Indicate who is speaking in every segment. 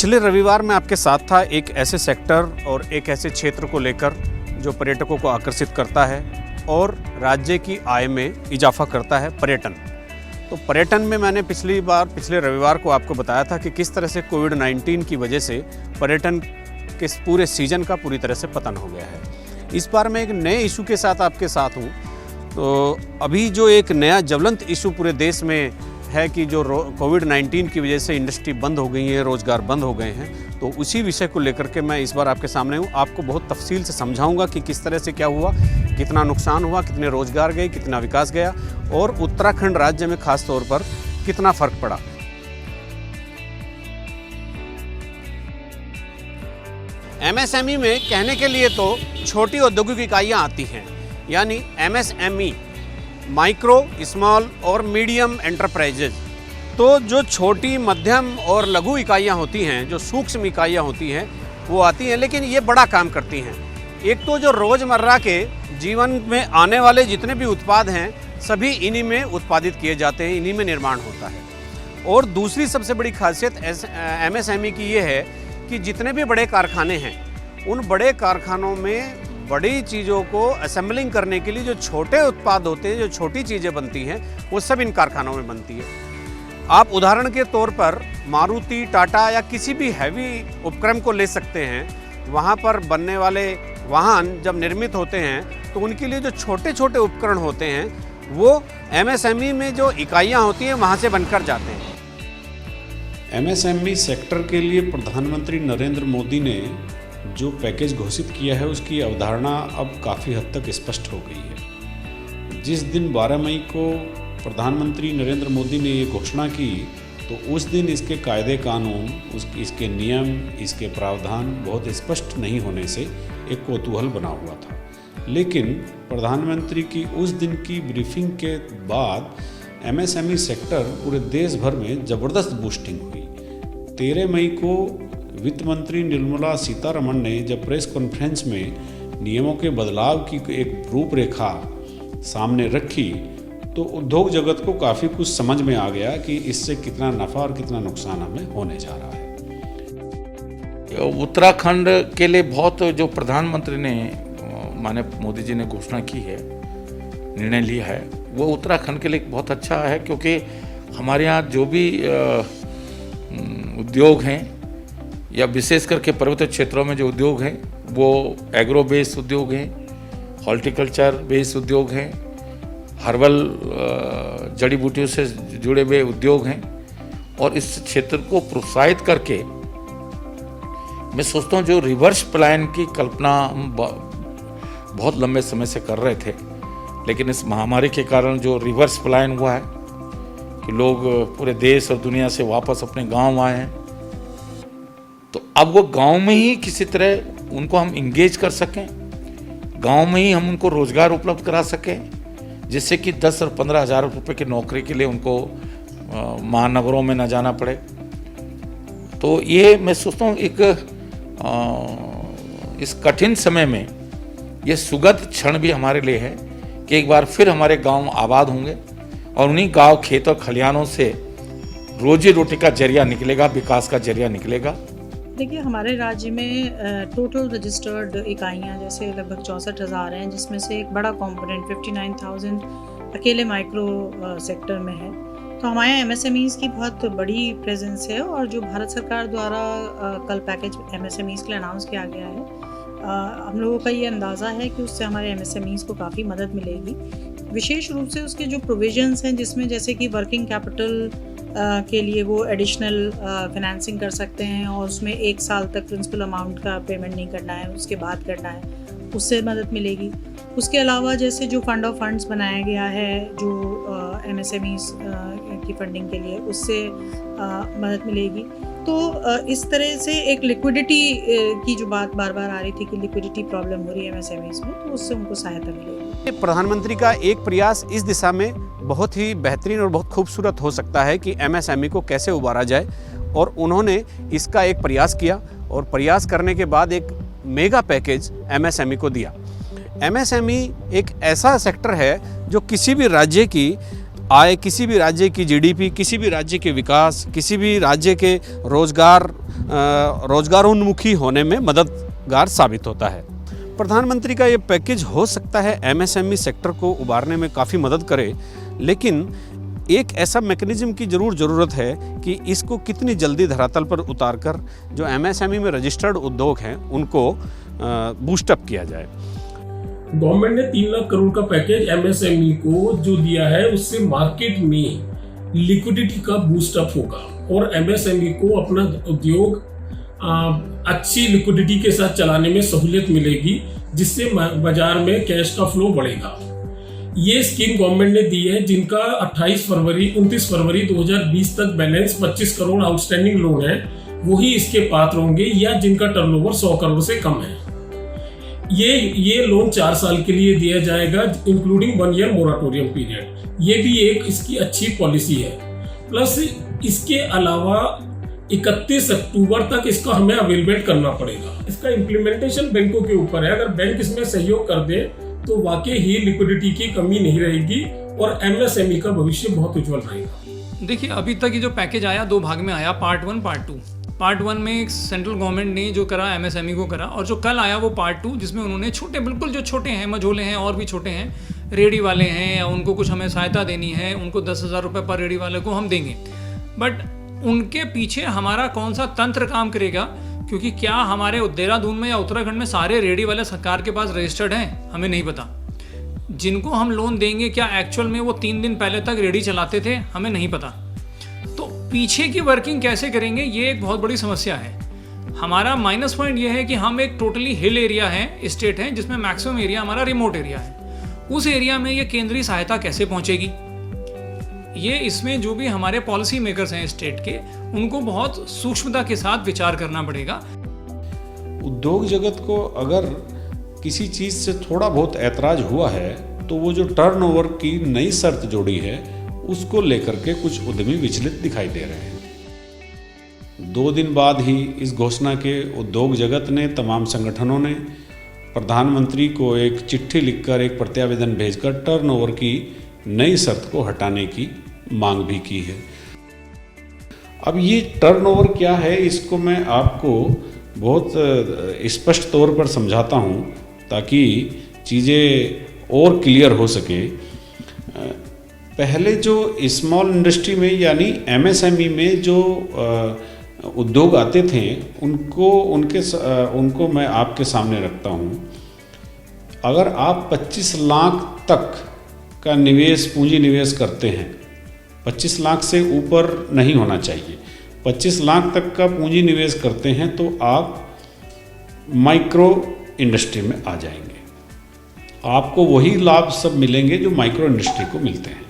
Speaker 1: पिछले रविवार मैं आपके साथ था एक ऐसे सेक्टर और एक ऐसे क्षेत्र को लेकर जो पर्यटकों को आकर्षित करता है और राज्य की आय में इजाफा करता है, पर्यटन। तो पर्यटन में मैंने पिछले रविवार को आपको बताया था कि किस तरह से कोविड-19 की वजह से पर्यटन के पूरे सीजन का पूरी तरह से पतन हो गया है। इस बार मैं एक नए इशू के साथ आपके साथ हूँ। तो अभी जो एक नया ज्वलंत इशू पूरे देश में है कि जो कोविड-19 की वजह से इंडस्ट्री बंद हो गई है, रोज़गार बंद हो गए हैं, तो उसी विषय को लेकर के मैं इस बार आपके सामने हूँ। आपको बहुत तफसील से समझाऊंगा कि किस तरह से क्या हुआ, कितना नुकसान हुआ, कितने रोज़गार गए, कितना विकास गया और उत्तराखंड राज्य में खास तौर पर कितना फ़र्क पड़ा। एमएसएमई में कहने के लिए तो छोटी औद्योगिक इकाइयाँ आती हैं, यानी एमएसएमई, माइक्रो, स्मॉल और मीडियम एंटरप्राइजेज। तो जो छोटी, मध्यम और लघु इकाइयाँ होती हैं, जो सूक्ष्म इकाइयाँ होती हैं, वो आती हैं, लेकिन ये बड़ा काम करती हैं। एक तो जो रोज़मर्रा के जीवन में आने वाले जितने भी उत्पाद हैं, सभी इन्हीं में उत्पादित किए जाते हैं, इन्हीं में निर्माण होता है। और दूसरी सबसे बड़ी खासियत एमएसएमई की ये है कि जितने भी बड़े कारखाने हैं, उन बड़े कारखानों में बड़ी चीज़ों को असेंबलिंग करने के लिए जो छोटे उत्पाद होते हैं, जो छोटी चीज़ें बनती हैं, वो सब इन कारखानों में बनती है। आप उदाहरण के तौर पर मारुति, टाटा या किसी भी हैवी उपक्रम को ले सकते हैं। वहाँ पर बनने वाले वाहन जब निर्मित होते हैं तो उनके लिए जो छोटे छोटे उपकरण होते हैं, वो एमएसएमई में जो इकाइयाँ होती हैं वहाँ से बनकर जाते हैं।
Speaker 2: एमएसएमई सेक्टर के लिए प्रधानमंत्री नरेंद्र मोदी ने जो पैकेज घोषित किया है, उसकी अवधारणा अब काफ़ी हद तक स्पष्ट हो गई है। जिस दिन 12 मई को प्रधानमंत्री नरेंद्र मोदी ने ये घोषणा की, तो उस दिन इसके कायदे कानून, इसके नियम, इसके प्रावधान बहुत स्पष्ट नहीं होने से एक कौतूहल बना हुआ था। लेकिन प्रधानमंत्री की उस दिन की ब्रीफिंग के बाद एमएसएमई सेक्टर पूरे देश भर में ज़बरदस्त बूस्टिंग हुई। 13 मई को वित्त मंत्री निर्मला सीतारमण ने जब प्रेस कॉन्फ्रेंस में नियमों के बदलाव की एक रूपरेखा सामने रखी, तो उद्योग जगत को काफ़ी कुछ समझ में आ गया कि इससे कितना नफ़ा और कितना नुकसान हमें होने जा रहा है।
Speaker 3: उत्तराखंड के लिए बहुत जो प्रधानमंत्री ने, माननीय मोदी जी ने घोषणा की है, निर्णय लिया है, वो उत्तराखंड के लिए बहुत अच्छा है, क्योंकि हमारे यहाँ जो भी उद्योग हैं या विशेष करके पर्वतीय क्षेत्रों में जो उद्योग हैं, वो एग्रो बेस्ड उद्योग हैं, हॉर्टिकल्चर बेस्ड उद्योग हैं, हर्बल जड़ी बूटियों से जुड़े हुए उद्योग हैं। और इस क्षेत्र को प्रोत्साहित करके मैं सोचता हूँ जो रिवर्स पलायन की कल्पना हम बहुत लंबे समय से कर रहे थे, लेकिन इस महामारी के कारण जो रिवर्स पलायन हुआ है कि लोग पूरे देश और दुनिया से वापस अपने गांव आए हैं, तो अब वो गांव में ही किसी तरह उनको हम इंगेज कर सकें, गांव में ही हम उनको रोजगार उपलब्ध करा सकें, जिससे कि 10 और 15 हज़ार रुपये की नौकरी के लिए उनको महानगरों में न जाना पड़े। तो ये मैं सोचता हूँ एक इस कठिन समय में ये सुगत क्षण भी हमारे लिए है कि एक बार फिर हमारे गांव आबाद होंगे और उन्हीं गांव, खेत और खलिहानों से रोजी रोटी का जरिया निकलेगा, विकास का जरिया निकलेगा।
Speaker 4: देखिए, हमारे राज्य में टोटल रजिस्टर्ड इकाइयाँ जैसे लगभग 64,000 हैं, जिसमें से एक बड़ा कंपोनेंट 59,000 अकेले माइक्रो सेक्टर में है। तो हमारे यहाँ एमएसएमईज़ की बहुत बड़ी प्रेजेंस है और जो भारत सरकार द्वारा कल पैकेज एमएसएमईज़ के लिए अनाउंस किया गया है, हम लोगों का ये अंदाज़ा है कि उससे हमारे एमएसएमईज़ को काफ़ी मदद मिलेगी। विशेष रूप से उसके जो प्रोविजंस हैं, जिसमें जैसे कि वर्किंग कैपिटल के लिए वो एडिशनल फाइनेंसिंग कर सकते हैं और उसमें 1 साल तक प्रिंसिपल अमाउंट का पेमेंट नहीं करना है, उसके बाद करना है, उससे मदद मिलेगी। उसके अलावा जैसे जो फंड ऑफ फंड्स बनाया गया है जो एमएसएमईज़ की फंडिंग के लिए, उससे मदद मिलेगी। तो इस तरह से एक लिक्विडिटी की जो बात बार बार आ रही थी कि लिक्विडिटी प्रॉब्लम हो रही है एमएसएमईज़ में, तो उससे उनको सहायता मिलेगी।
Speaker 1: प्रधानमंत्री का एक प्रयास इस दिशा में बहुत ही बेहतरीन और बहुत खूबसूरत हो सकता है कि एमएसएमई को कैसे उबारा जाए, और उन्होंने इसका एक प्रयास किया और प्रयास करने के बाद एक मेगा पैकेज एमएसएमई को दिया। एमएसएमई एक ऐसा सेक्टर है जो किसी भी राज्य की आय, किसी भी राज्य की जीडीपी, किसी भी राज्य के विकास, किसी भी राज्य के रोजगार रोजगारोन्मुखी होने में मददगार साबित होता है। प्रधानमंत्री का ये पैकेज हो सकता है एमएसएमई सेक्टर को उबारने में काफ़ी मदद करे, लेकिन एक ऐसा मैकेनिज्म की ज़रूरत है कि इसको कितनी जल्दी धरातल पर उतारकर जो एमएसएमई में रजिस्टर्ड उद्योग हैं उनको बूस्टअप किया जाए।
Speaker 5: गवर्नमेंट ने 3 लाख करोड़ का पैकेज एमएसएमई को जो दिया है, उससे मार्केट में लिक्विडिटी का बूस्टअप होगा और एमएसएमई को अपना उद्योग अच्छी लिक्विडिटी के साथ चलाने में सहूलियत मिलेगी, जिससे बाजार में कैश का फ्लो बढ़ेगा। ये स्कीम गवर्नमेंट ने दी है जिनका 29 फरवरी 2020 तक बैलेंस 25 करोड़ आउटस्टैंडिंग लोन है, वही इसके पात्र होंगे या जिनका टर्नओवर 100 करोड़ से कम है। ये लोन 4 साल के लिए दिया जाएगा, इंक्लूडिंग 1 ईयर मोराटोरियम पीरियड। ये भी एक इसकी अच्छी पॉलिसी है। प्लस इसके अलावा 31 अक्टूबर तक इसका हमें अवेलमेंट करना पड़ेगा। इसका इम्प्लीमेंटेशन बैंकों के ऊपर है। अगर बैंक इसमें सहयोग कर दे तो वाकई ही लिक्विडिटी की कमी नहीं रहेगी और एमएसएमई का भविष्य बहुत उज्जवल रहेगा।
Speaker 6: देखिए, अभी तक ये जो पैकेज आया 2 भाग में आया, पार्ट 1 पार्ट 2। पार्ट 1 में सेंट्रल गवर्नमेंट ने जो करा एमएसएमई को करा, और जो कल आया वो पार्ट 2, जिसमें उन्होंने छोटे, बिल्कुल जो छोटे हैं, मझोले हैं और भी छोटे हैं, रेडी वाले हैं, या उनको कुछ हमें सहायता देनी है, उनको 10,000 रुपये पर रेडी वाले को हम देंगे। बट उनके पीछे हमारा कौन सा तंत्र काम करेगा, क्योंकि क्या हमारे देहरादून में या उत्तराखंड में सारे रेडी वाले सरकार के पास रजिस्टर्ड हैं, हमें नहीं पता। जिनको हम लोन देंगे क्या एक्चुअल में वो 3 दिन पहले तक रेडी चलाते थे, हमें नहीं पता। तो पीछे की वर्किंग कैसे करेंगे, ये एक बहुत बड़ी समस्या है। हमारा माइनस पॉइंट ये है कि हम एक टोटली हिल एरिया है, स्टेट है, जिसमें मैक्सिमम एरिया हमारा रिमोट एरिया है। उस एरिया में ये केंद्रीय सहायता कैसे पहुंचेगी, ये इसमें जो भी हमारे पॉलिसी मेकर्स हैं स्टेट के, उनको बहुत सूक्ष्मता के साथ विचार करना पड़ेगा।
Speaker 2: उद्योग जगत को अगर किसी चीज़ से थोड़ा बहुत ऐतराज हुआ है तो वो जो टर्नओवर की नई शर्त जोड़ी है उसको लेकर के कुछ उद्यमी विचलित दिखाई दे रहे हैं। 2 दिन बाद ही इस घोषणा के उद्योग जगत ने, तमाम संगठनों ने प्रधानमंत्री को एक चिट्ठी लिखकर, एक प्रत्यावेदन भेजकर टर्नओवर की नई शर्त को हटाने की मांग भी की है। अब ये टर्नओवर क्या है, इसको मैं आपको बहुत स्पष्ट तौर पर समझाता हूँ ताकि चीज़ें और क्लियर हो सके। पहले जो स्मॉल इंडस्ट्री में यानी एमएसएमई में जो उद्योग आते थे उनको मैं आपके सामने रखता हूँ। अगर आप 25 लाख तक का पूंजी निवेश करते हैं, 25 लाख से ऊपर नहीं होना चाहिए, 25 लाख तक का पूंजी निवेश करते हैं तो आप माइक्रो इंडस्ट्री में आ जाएंगे। आपको वही लाभ सब मिलेंगे जो माइक्रो इंडस्ट्री को मिलते हैं।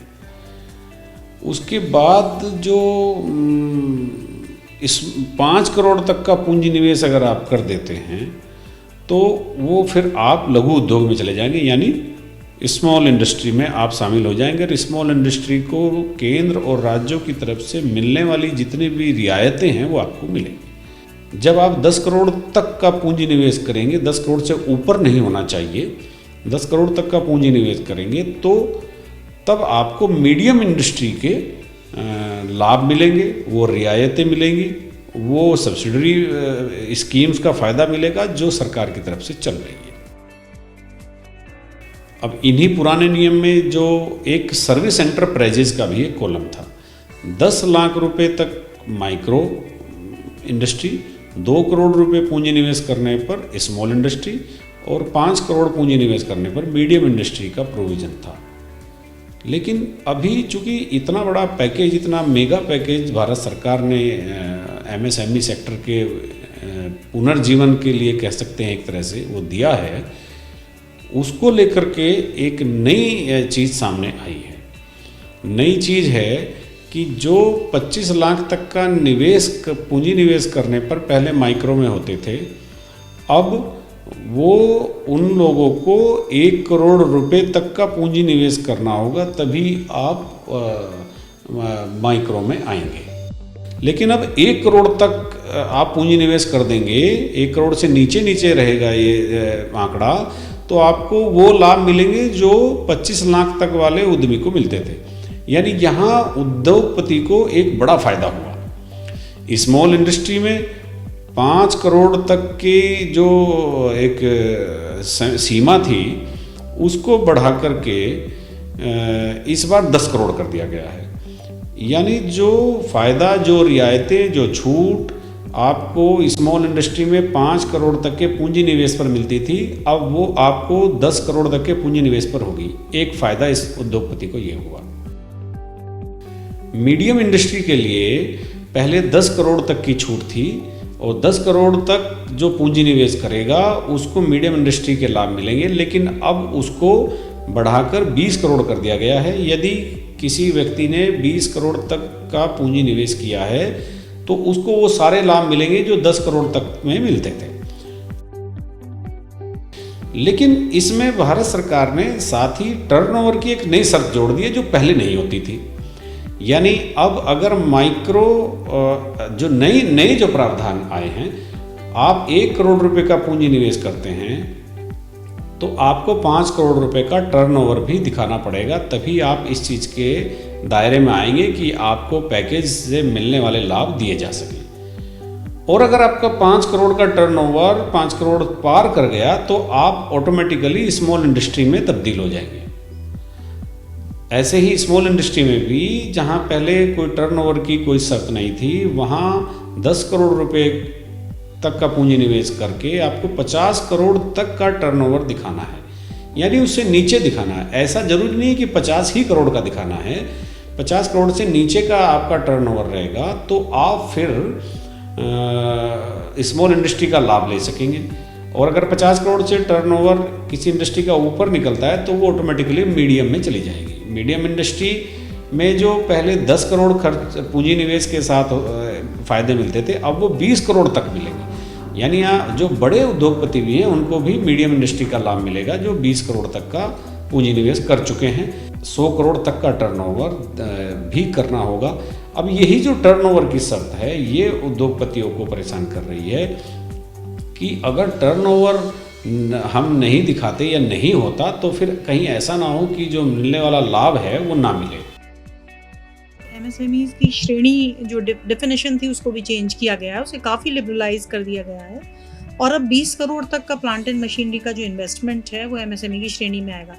Speaker 2: उसके बाद जो इस 5 करोड़ तक का पूंजी निवेश अगर आप कर देते हैं तो वो फिर आप लघु उद्योग में चले जाएंगे, यानी स्मॉल इंडस्ट्री में आप शामिल हो जाएंगे। और स्मॉल इंडस्ट्री को केंद्र और राज्यों की तरफ से मिलने वाली जितनी भी रियायतें हैं वो आपको मिलेंगी। जब आप 10 करोड़ तक का पूंजी निवेश करेंगे, 10 करोड़ से ऊपर नहीं होना चाहिए, 10 करोड़ तक का पूंजी निवेश करेंगे तो तब आपको मीडियम इंडस्ट्री के लाभ मिलेंगे, वो रियायतें मिलेंगी, वो सब्सिडरी स्कीम्स का फ़ायदा मिलेगा जो सरकार की तरफ से चल रही है। अब इन्हीं पुराने नियम में जो एक सर्विस एंटरप्राइजेज का भी एक कॉलम था, 10 लाख रुपए तक माइक्रो इंडस्ट्री, 2 करोड़ रुपए पूंजी निवेश करने पर स्मॉल इंडस्ट्री और 5 करोड़ पूंजी निवेश करने पर मीडियम इंडस्ट्री का प्रोविज़न था। लेकिन अभी चूँकि इतना बड़ा पैकेज, इतना मेगा पैकेज भारत सरकार ने एमएसएमई सेक्टर के पुनर्जीवन के लिए कह सकते हैं एक तरह से वो दिया है, उसको लेकर के एक नई चीज़ सामने आई है। नई चीज़ है कि जो 25 लाख तक का पूंजी निवेश करने पर पहले माइक्रो में होते थे, अब वो उन लोगों को 1 करोड़ रुपए तक का पूंजी निवेश करना होगा तभी आप माइक्रो में आएंगे। लेकिन अब 1 करोड़ तक आप पूंजी निवेश कर देंगे, 1 करोड़ से नीचे रहेगा ये आंकड़ा, तो आपको वो लाभ मिलेंगे जो 25 लाख तक वाले उद्यमी को मिलते थे। यानी यहाँ उद्योगपति को एक बड़ा फायदा हुआ। स्मॉल इंडस्ट्री में 5 करोड़ तक की जो एक सीमा थी उसको बढ़ा करके इस बार 10 करोड़ कर दिया गया है। यानी जो फ़ायदा, जो रियायतें, जो छूट आपको स्मॉल इंडस्ट्री में 5 करोड़ तक के पूंजी निवेश पर मिलती थी, अब वो आपको 10 करोड़ तक के पूंजी निवेश पर होगी। एक फ़ायदा इस उद्योगपति को ये हुआ। मीडियम इंडस्ट्री के लिए पहले 10 करोड़ तक की छूट थी और 10 करोड़ तक जो पूंजी निवेश करेगा उसको मीडियम इंडस्ट्री के लाभ मिलेंगे, लेकिन अब उसको बढ़ाकर 20 करोड़ कर दिया गया है। यदि किसी व्यक्ति ने 20 करोड़ तक का पूंजी निवेश किया है तो उसको वो सारे लाभ मिलेंगे जो 10 करोड़ तक में मिलते थे। लेकिन इसमें भारत सरकार ने साथ ही टर्नओवर की एक नई शर्त जोड़ दी है जो पहले नहीं होती थी। यानी अब अगर माइक्रो जो नए जो प्रावधान आए हैं, आप 1 करोड़ रुपए का पूंजी निवेश करते हैं तो आपको 5 करोड़ रुपए का टर्नओवर भी दिखाना पड़ेगा, तभी आप इस चीज़ के दायरे में आएंगे कि आपको पैकेज से मिलने वाले लाभ दिए जा सकें। और अगर आपका 5 करोड़ का टर्नओवर 5 करोड़ पार कर गया तो आप ऑटोमेटिकली स्मॉल इंडस्ट्री में तब्दील हो जाएंगे। ऐसे ही स्मॉल इंडस्ट्री में भी जहां पहले कोई टर्नओवर की कोई शर्त नहीं थी, वहां 10 करोड़ रुपए तक का पूंजी निवेश करके आपको 50 करोड़ तक का टर्नओवर दिखाना है, यानी उससे नीचे दिखाना है। ऐसा जरूरी नहीं कि 50 ही करोड़ का दिखाना है, 50 करोड़ से नीचे का आपका टर्नओवर रहेगा तो आप फिर स्मॉल इंडस्ट्री का लाभ ले सकेंगे। और अगर 50 करोड़ से टर्नओवर किसी इंडस्ट्री का ऊपर निकलता है तो वो ऑटोमेटिकली मीडियम में चली जाएगी। मीडियम इंडस्ट्री में जो पहले 10 करोड़ खर्च पूंजी निवेश के साथ फ़ायदे मिलते थे, अब वो 20 करोड़ तक मिलेंगे। यानी यहाँ जो बड़े उद्योगपति भी हैं उनको भी मीडियम इंडस्ट्री का लाभ मिलेगा जो 20 करोड़ तक का पूंजी निवेश कर चुके हैं। 100 करोड़ तक का टर्नओवर भी करना होगा। अब यही जो टर्नओवर की शर्त है ये उद्योगपतियों को परेशान कर रही है कि अगर टर्नओवर हम नहीं दिखाते या नहीं होता तो फिर कहीं ऐसा ना हो कि जो मिलने वाला लाभ है वो ना मिले।
Speaker 4: एमएसएमईज की श्रेणी जो डेफिनेशन थी उसको भी चेंज किया गया है, उसे काफ़ी लिबरलाइज कर दिया गया है और अब 20 करोड़ तक का प्लांट एंड मशीनरी का जो इन्वेस्टमेंट है वो एमएसएमई की श्रेणी में आएगा।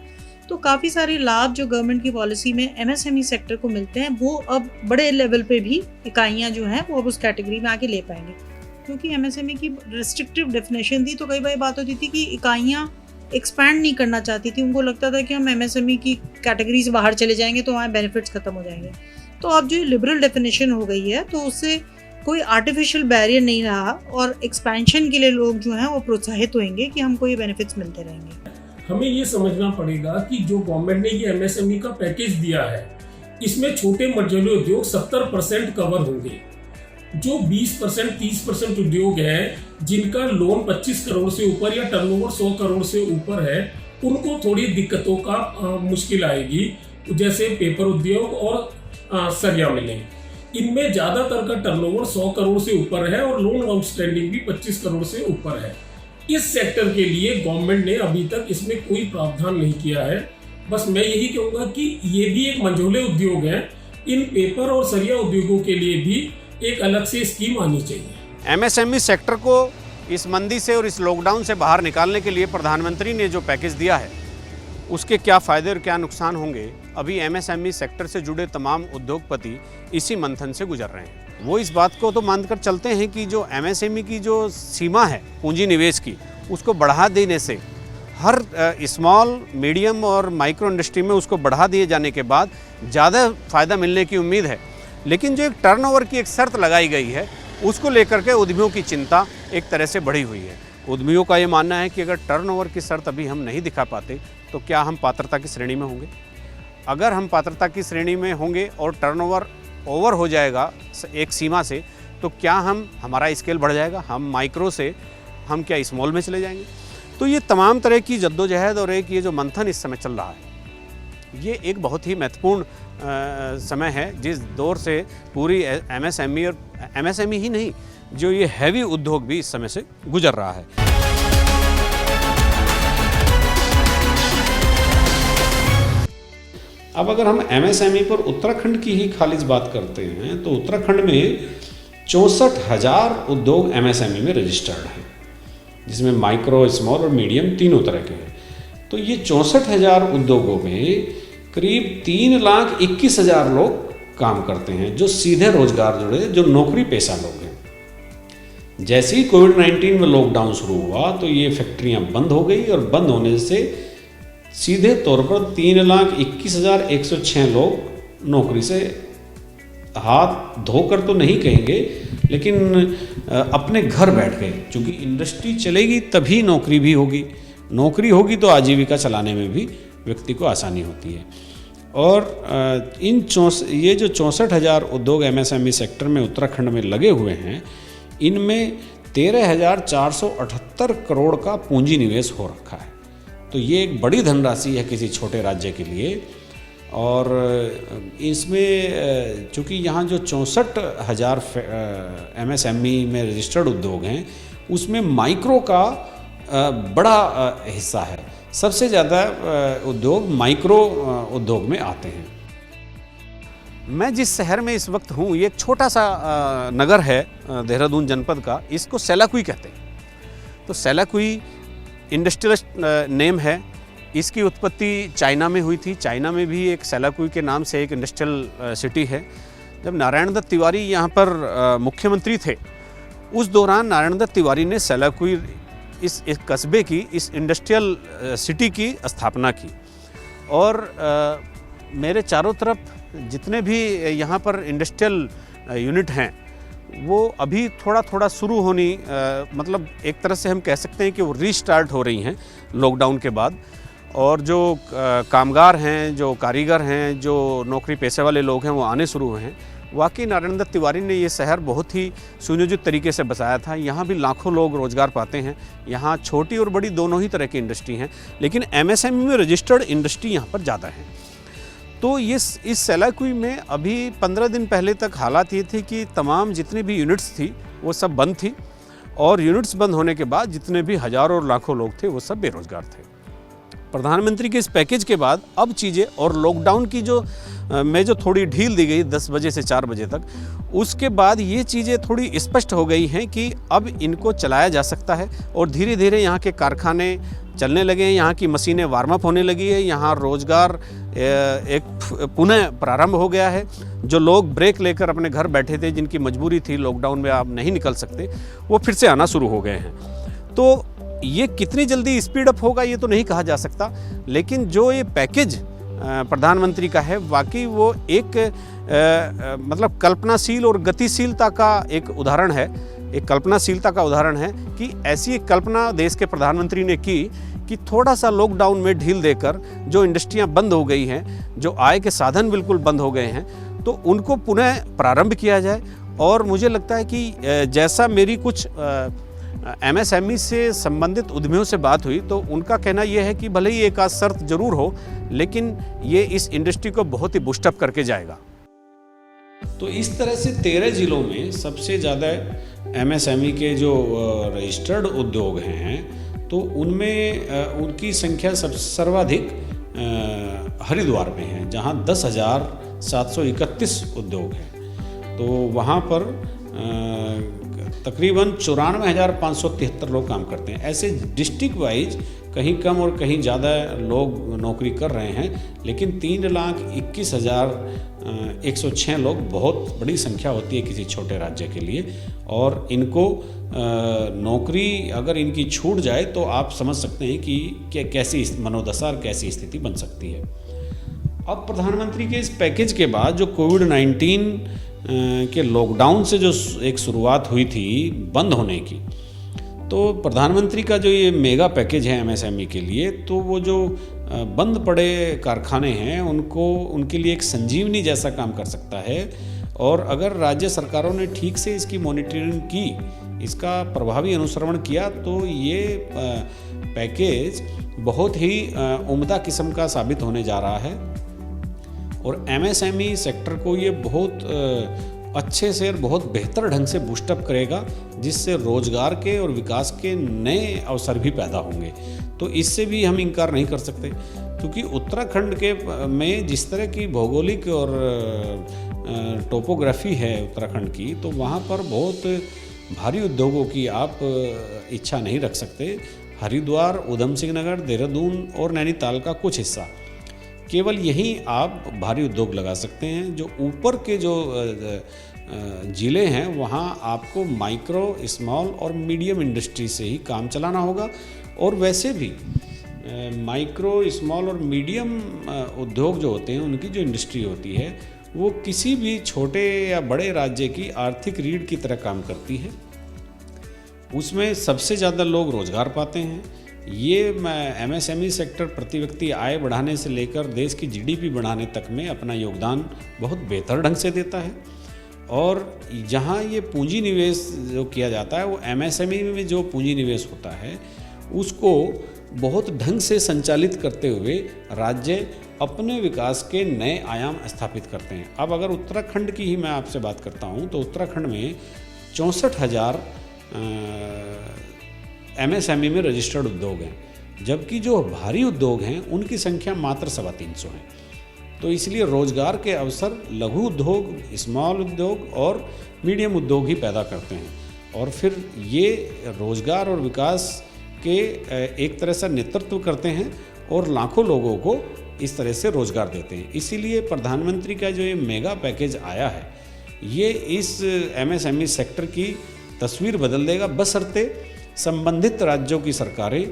Speaker 4: तो काफ़ी सारे लाभ जो गवर्नमेंट की पॉलिसी में एमएसएमई सेक्टर को मिलते हैं वो अब बड़े लेवल पे भी इकाइयाँ जो हैं वो अब उस कैटेगरी में आके ले पाएंगे। क्योंकि एमएसएमई की रिस्ट्रिक्टिव डेफिनेशन थी तो कई बार बात होती थी कि इकाइयाँ एक्सपैंड नहीं करना चाहती थी, उनको लगता था कि हम एमएसएमई की कैटेगरी से बाहर चले जाएंगे तो हमारे बेनिफिट्स खत्म हो जाएंगे। तो अब जो लिबरल डेफिनेशन हो गई है तो उससे कोई आर्टिफिशियल बैरियर नहीं रहा और एक्सपेंशन के लिए लोग जो हैं वो प्रोत्साहित होंगे कि हमको ये बेनिफिट्स मिलते रहेंगे।
Speaker 5: हमें ये समझना पड़ेगा कि जो गवर्नमेंट ने ये एमएसएमई का पैकेज दिया है इसमें छोटे मझोले उद्योग 70% कवर होंगे। जो 20% 30% उद्योग है जिनका लोन 25 करोड़ से ऊपर या टर्नओवर 100 करोड़ से ऊपर है उनको थोड़ी दिक्कतों का मुश्किल आएगी, जैसे पेपर उद्योग और सरिया मिलें। इनमें ज़्यादातर का टर्नओवर 100 करोड़ से ऊपर है और लोन आउटस्टैंडिंग भी 25 करोड़ से ऊपर है। इस सेक्टर के लिए गवर्नमेंट ने अभी तक इसमें कोई प्रावधान नहीं किया है। बस मैं यही कहूँगा कि ये भी एक मंझोले उद्योग है, इन पेपर और सरिया उद्योगों के लिए भी एक अलग से स्कीम आनी चाहिए।
Speaker 1: एमएसएमई सेक्टर को इस मंदी से और इस लॉकडाउन से बाहर निकालने के लिए प्रधानमंत्री ने जो पैकेज दिया है उसके क्या फ़ायदे और क्या नुकसान होंगे, अभी एमएसएमई सेक्टर से जुड़े तमाम उद्योगपति इसी मंथन से गुजर रहे हैं। वो इस बात को तो मानकर चलते हैं कि जो एमएसएमई की जो सीमा है पूंजी निवेश की उसको बढ़ा देने से हर स्मॉल, मीडियम और माइक्रो इंडस्ट्री में उसको बढ़ा दिए जाने के बाद ज़्यादा फ़ायदा मिलने की उम्मीद है। लेकिन जो एक टर्नओवर की एक शर्त लगाई गई है उसको लेकर के उद्यमियों की चिंता एक तरह से बढ़ी हुई है। उद्यमियों का ये मानना है कि अगर टर्नओवर की शर्त अभी हम नहीं दिखा पाते तो क्या हम पात्रता की श्रेणी में होंगे। अगर हम पात्रता की श्रेणी में होंगे और टर्नओवर ओवर हो जाएगा एक सीमा से तो क्या हमारा स्केल बढ़ जाएगा, हम माइक्रो से हम क्या स्मॉल में चले जाएंगे। तो ये तमाम तरह की जद्दोजहद और एक ये जो मंथन इस समय चल रहा है ये एक बहुत ही महत्वपूर्ण समय है जिस दौर से पूरी एमएसएमई और एमएसएमई ही नहीं जो ये हैवी उद्योग भी इस समय से गुजर रहा है।
Speaker 2: अब अगर हम एमएसएमई पर उत्तराखंड की ही खालिज बात करते हैं तो उत्तराखंड में 64,000 उद्योग MSME में रजिस्टर्ड हैं, जिसमें माइक्रो, स्मॉल और मीडियम तीनों तरह के हैं। तो ये 64,000 उद्योगों में करीब 3,21,000 लोग काम करते हैं, जो सीधे रोजगार जुड़े, जो नौकरी पेशा लोग हैं। जैसे ही कोविड-19 में लॉकडाउन शुरू हुआ तो ये फैक्ट्रियां बंद हो गई, और बंद होने से सीधे तौर पर 3,21,106 लोग नौकरी से हाथ धोकर तो नहीं कहेंगे, लेकिन अपने घर बैठ गए। क्योंकि इंडस्ट्री चलेगी तभी नौकरी भी होगी, नौकरी होगी तो आजीविका चलाने में भी व्यक्ति को आसानी होती है। और ये जो 64,000 उद्योग MSME सेक्टर में उत्तराखंड में लगे हुए हैं, इनमें 13,478 करोड़ का पूंजी निवेश हो रखा है। तो ये एक बड़ी धनराशि है किसी छोटे राज्य के लिए। और इसमें चूँकि यहाँ जो 64,000 MSME में रजिस्टर्ड उद्योग हैं, उसमें माइक्रो का बड़ा हिस्सा है। सबसे ज़्यादा उद्योग माइक्रो उद्योग में आते हैं।
Speaker 1: मैं जिस शहर में इस वक्त हूँ, ये एक छोटा सा नगर है देहरादून जनपद का, इसको सेलाकुई कहते हैं। तो सेलाकुई इंडस्ट्रियल नेम है। इसकी उत्पत्ति चाइना में हुई थी। चाइना में भी एक सेलाकुई के नाम से एक इंडस्ट्रियल सिटी है। जब नारायण दत्त तिवारी यहाँ पर मुख्यमंत्री थे, उस दौरान नारायण दत्त तिवारी ने सेलाकुई इस कस्बे की, इस इंडस्ट्रियल सिटी की स्थापना की। और मेरे चारों तरफ जितने भी यहाँ पर इंडस्ट्रियल यूनिट हैं, वो अभी थोड़ा थोड़ा शुरू होनी, मतलब एक तरह से हम कह सकते हैं कि वो रीस्टार्ट हो रही हैं लॉकडाउन के बाद। और जो कामगार हैं, जो कारीगर हैं, जो नौकरी पेशे वाले लोग हैं, वो आने शुरू हुए हैं। वाकई नारायण दत्त तिवारी ने ये शहर बहुत ही सुनियोजित तरीके से बसाया था। यहाँ भी लाखों लोग रोज़गार पाते हैं। यहाँ छोटी और बड़ी दोनों ही तरह की इंडस्ट्री हैं, लेकिन MSME में रजिस्टर्ड इंडस्ट्री यहाँ पर ज़्यादा है। तो इस सेलाकुई में अभी 15 दिन पहले तक हालात ये थे कि तमाम जितनी भी यूनिट्स थी वो सब बंद थी, और यूनिट्स बंद होने के बाद जितने भी हज़ारों और लाखों लोग थे वो सब बेरोज़गार थे। प्रधानमंत्री के इस पैकेज के बाद अब चीज़ें, और लॉकडाउन की जो थोड़ी ढील दी गई 10 बजे से 4 बजे तक, उसके बाद ये चीज़ें थोड़ी स्पष्ट हो गई हैं कि अब इनको चलाया जा सकता है। और धीरे धीरे यहाँ के कारखाने चलने लगे हैं, यहाँ की मशीनें वार्म अप होने लगी है, यहाँ रोज़गार एक पुनः प्रारंभ हो गया है। जो लोग ब्रेक लेकर अपने घर बैठे थे, जिनकी मजबूरी थी, लॉकडाउन में आप नहीं निकल सकते, वो फिर से आना शुरू हो गए हैं। तो ये कितनी जल्दी स्पीड अप होगा ये तो नहीं कहा जा सकता, लेकिन जो ये पैकेज प्रधानमंत्री का है, वाकई वो एक मतलब कल्पनाशील और गतिशीलता का एक उदाहरण है। एक कल्पनाशीलता का उदाहरण है कि ऐसी एक कल्पना देश के प्रधानमंत्री ने की कि थोड़ा सा लॉकडाउन में ढील देकर जो इंडस्ट्रियां बंद हो गई हैं, जो आय के साधन बिल्कुल बंद हो गए हैं, तो उनको पुनः प्रारंभ किया जाए। और मुझे लगता है कि जैसा मेरी कुछ MSME से संबंधित उद्यमियों से बात हुई, तो उनका कहना यह है कि भले ही एक आध शर्त जरूर हो, लेकिन ये इस इंडस्ट्री को बहुत ही बूस्टअप करके जाएगा।
Speaker 2: तो इस तरह से 13 जिलों में सबसे ज़्यादा MSME के जो रजिस्टर्ड उद्योग हैं, तो उनमें उनकी संख्या सर्वाधिक हरिद्वार में है, जहां 10,731 उद्योग हैं। तो वहां पर तकरीबन 94,573 लोग काम करते हैं। ऐसे डिस्ट्रिक्ट वाइज कहीं कम और कहीं ज़्यादा लोग नौकरी कर रहे हैं, लेकिन 3,21,106 लोग बहुत बड़ी संख्या होती है किसी छोटे राज्य के लिए। और इनको नौकरी अगर इनकी छूट जाए तो आप समझ सकते हैं कि कैसी मनोदशा और कैसी स्थिति बन सकती है। अब प्रधानमंत्री के इस पैकेज के बाद जो कोविड-19 के लॉकडाउन से जो एक शुरुआत हुई थी बंद होने की, तो प्रधानमंत्री का जो ये मेगा पैकेज है MSME के लिए, तो वो जो बंद पड़े कारखाने हैं उनके लिए एक संजीवनी जैसा काम कर सकता है। और अगर राज्य सरकारों ने ठीक से इसकी मॉनिटरिंग की, इसका प्रभावी अनुसरण किया, तो ये पैकेज बहुत ही उम्दा किस्म का साबित होने जा रहा है। और MSME सेक्टर को ये बहुत अच्छे से और बहुत बेहतर ढंग से बूस्टअप करेगा, जिससे रोजगार के और विकास के नए अवसर भी पैदा होंगे। तो इससे भी हम इनकार नहीं कर सकते, क्योंकि उत्तराखंड के में जिस तरह की भौगोलिक और टोपोग्राफी है उत्तराखंड की, तो वहाँ पर बहुत भारी उद्योगों की आप इच्छा नहीं रख सकते। हरिद्वार, उधम सिंह नगर, देहरादून और नैनीताल का कुछ हिस्सा, केवल यहीं आप भारी उद्योग लगा सकते हैं। जो ऊपर के जो ज़िले हैं वहाँ आपको माइक्रो, स्मॉल और मीडियम इंडस्ट्री से ही काम चलाना होगा। और वैसे भी माइक्रो, स्मॉल और मीडियम उद्योग जो होते हैं, उनकी जो इंडस्ट्री होती है वो किसी भी छोटे या बड़े राज्य की आर्थिक रीढ़ की तरह काम करती है। उसमें सबसे ज़्यादा लोग रोज़गार पाते हैं। ये MSME सेक्टर प्रति व्यक्ति आय बढ़ाने से लेकर देश की GDP बढ़ाने तक में अपना योगदान बहुत बेहतर ढंग से देता है। और जहाँ ये पूंजी निवेश जो किया जाता है, वो MSME में जो पूंजी निवेश होता है उसको बहुत ढंग से संचालित करते हुए राज्य अपने विकास के नए आयाम स्थापित करते हैं। अब अगर उत्तराखंड की ही मैं आपसे बात करता हूँ तो उत्तराखंड में 64,000 MSME में रजिस्टर्ड उद्योग हैं, जबकि जो भारी उद्योग हैं उनकी संख्या मात्र 350 है। तो इसलिए रोजगार के अवसर लघु उद्योग, स्मॉल उद्योग और मीडियम उद्योग ही पैदा करते हैं और फिर ये रोजगार और विकास के एक तरह से नेतृत्व करते हैं और लाखों लोगों को इस तरह से रोजगार देते हैं। इसीलिए प्रधानमंत्री का जो ये मेगा पैकेज आया है, ये इस MSME सेक्टर की तस्वीर बदल देगा, बशर्ते संबंधित राज्यों की सरकारें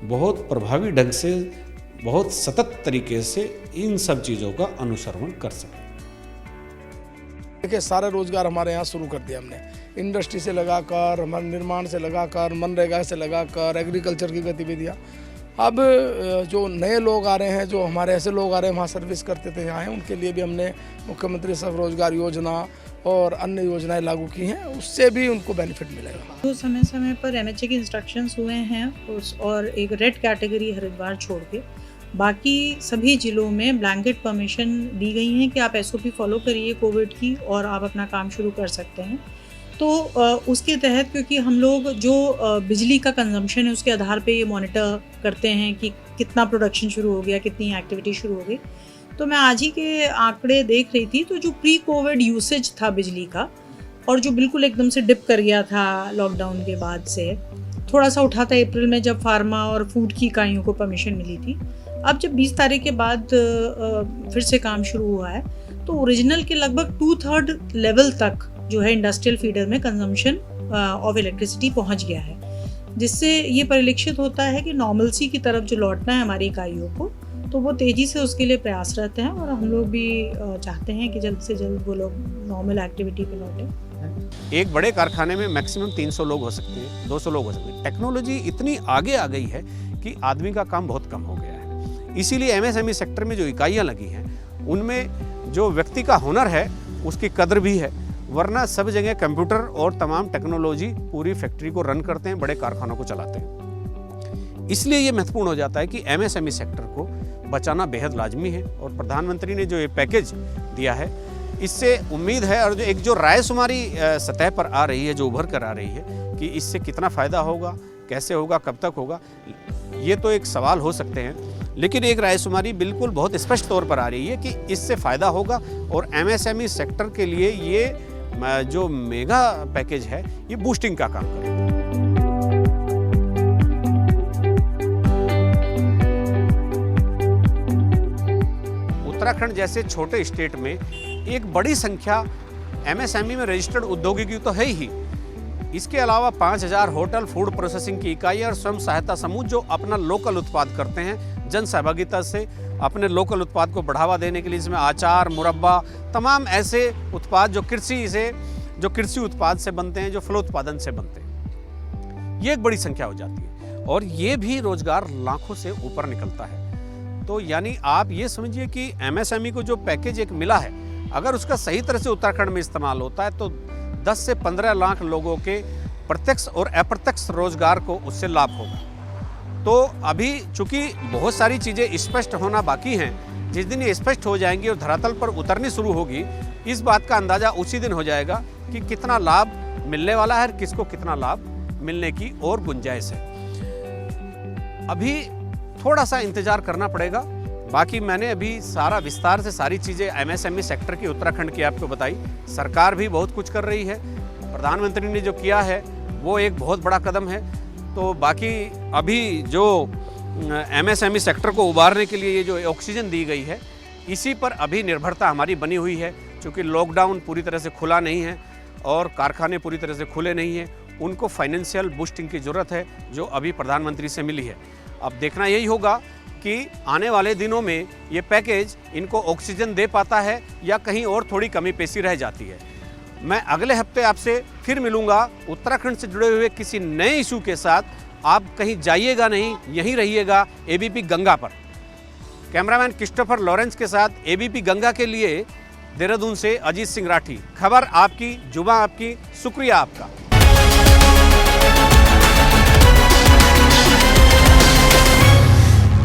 Speaker 2: बहुत प्रभावी ढंग से, बहुत सतत तरीके से इन सब चीज़ों का अनुसरण कर सकें।
Speaker 7: देखिए, सारे रोजगार हमारे यहाँ शुरू कर दिया हमने, इंडस्ट्री से लगाकर, हमारे निर्माण से लगाकर, मनरेगा से लगाकर, एग्रीकल्चर की गतिविधियाँ। अब जो नए लोग आ रहे हैं, जो हमारे ऐसे लोग आ रहे हैं वहाँ सर्विस करते थे यहाँ हैं, उनके लिए भी हमने मुख्यमंत्री स्वरोजगार योजना और अन्य योजनाएं लागू की हैं, उससे भी उनको बेनिफिट मिलेगा।
Speaker 4: तो समय समय पर MHA के इंस्ट्रक्शंस हुए हैं और एक रेड कैटेगरी हरिद्वार छोड़ के बाकी सभी ज़िलों में ब्लैंकेट परमिशन दी गई हैं कि आप SOP फॉलो करिए कोविड की और आप अपना काम शुरू कर सकते हैं। तो उसके तहत, क्योंकि हम लोग जो बिजली का कंजम्पशन है उसके आधार पे ये मॉनिटर करते हैं कि कितना प्रोडक्शन शुरू हो गया, कितनी एक्टिविटी शुरू हो गई। तो मैं आज ही के आंकड़े देख रही थी, तो जो प्री कोविड यूसेज था बिजली का और जो बिल्कुल एकदम से डिप कर गया था लॉकडाउन के बाद से, थोड़ा सा उठा था अप्रैल में जब फार्मा और फूड की इकाइयों को परमिशन मिली थी। अब जब 20 तारीख के बाद फिर से काम शुरू हुआ है तो ओरिजिनल के लगभग 2/3 लेवल तक जो है इंडस्ट्रियल फीडर में कंजम्पशन ऑफ इलेक्ट्रिसिटी पहुंच गया है, जिससे ये परिलक्षित होता है कि नॉर्मलसी की तरफ जो लौटना है हमारी इकाइयों को, तो वो तेज़ी से उसके लिए प्रयासरत हैं और हम लोग भी चाहते हैं कि जल्द से जल्द वो लोग नॉर्मल एक्टिविटी पे लौटें।
Speaker 1: एक बड़े कारखाने में मैक्सिमम 300 लोग हो सकते हैं, 200 लोग हो सकते हैं। टेक्नोलॉजी इतनी आगे आ गई है कि आदमी का काम बहुत कम हो गया है। इसीलिए MSME सेक्टर में जो इकाइयाँ लगी हैं उनमें जो व्यक्ति का हुनर है उसकी कदर भी है, वरना सब जगह कंप्यूटर और तमाम टेक्नोलॉजी पूरी फैक्ट्री को रन करते हैं, बड़े कारखानों को चलाते हैं। इसलिए ये महत्वपूर्ण हो जाता है कि MSME सेक्टर को बचाना बेहद लाजमी है। और प्रधानमंत्री ने जो ये पैकेज दिया है, इससे उम्मीद है और एक जो रायशुमारी सतह पर आ रही है, जो उभर कर आ रही है कि इससे कितना फ़ायदा होगा, कैसे होगा, कब तक होगा, ये तो एक सवाल हो सकते हैं, लेकिन एक रायशुमारी बिल्कुल बहुत स्पष्ट तौर पर आ रही है कि इससे फ़ायदा होगा। और MSME सेक्टर के लिए ये जो मेगा पैकेज है ये बूस्टिंग का काम करेगा। उत्तराखंड जैसे छोटे स्टेट में एक बड़ी संख्या MSME में रजिस्टर्ड औद्योगिकी तो है ही, इसके अलावा 5000 होटल, फूड प्रोसेसिंग की इकाई और स्वयं सहायता समूह जो अपना लोकल उत्पाद करते हैं, जन सहभागिता से अपने लोकल उत्पाद को बढ़ावा देने के लिए, इसमें आचार, मुरब्बा, तमाम ऐसे उत्पाद जो कृषि उत्पाद से बनते हैं, जो फल उत्पादन से बनते हैं, ये एक बड़ी संख्या हो जाती है और ये भी रोजगार लाखों से ऊपर निकलता है। तो यानी आप ये समझिए कि MSME को जो पैकेज एक मिला है, अगर उसका सही तरह से उत्तराखंड में इस्तेमाल होता है तो 10 से 15 लाख लोगों के प्रत्यक्ष और अप्रत्यक्ष रोजगार को उससे लाभ होगा। तो अभी चूंकि बहुत सारी चीज़ें स्पष्ट होना बाकी हैं, जिस दिन ये स्पष्ट हो जाएंगी और धरातल पर उतरनी शुरू होगी, इस बात का अंदाज़ा उसी दिन हो जाएगा कि कितना लाभ मिलने वाला है और किसको कितना लाभ मिलने की और गुंजाइश है। अभी थोड़ा सा इंतजार करना पड़ेगा, बाकी मैंने अभी सारा विस्तार से सारी चीज़ें एमएसएमई सेक्टर की उत्तराखंड की आपको बताई। सरकार भी बहुत कुछ कर रही है, प्रधानमंत्री ने जो किया है वो एक बहुत बड़ा कदम है। तो बाकी अभी जो एमएसएमई सेक्टर को उबारने के लिए ये जो ऑक्सीजन दी गई है, इसी पर अभी निर्भरता हमारी बनी हुई है, क्योंकि लॉकडाउन पूरी तरह से खुला नहीं है और कारखाने पूरी तरह से खुले नहीं हैं। उनको फाइनेंशियल बूस्टिंग की ज़रूरत है, जो अभी प्रधानमंत्री से मिली है। अब देखना यही होगा कि आने वाले दिनों में ये पैकेज इनको ऑक्सीजन दे पाता है या कहीं और थोड़ी कमी पेशी रह जाती है। मैं अगले हफ्ते आपसे फिर मिलूँगा उत्तराखंड से जुड़े हुए किसी नए इशू के साथ। आप कहीं जाइएगा नहीं, यहीं रहिएगा एबीपी गंगा पर। कैमरामैन क्रिस्टोफर लॉरेंस के साथ एबीपी गंगा के लिए देहरादून से अजीत सिंह राठी। खबर आपकी, जुबां आपकी, शुक्रिया आपका।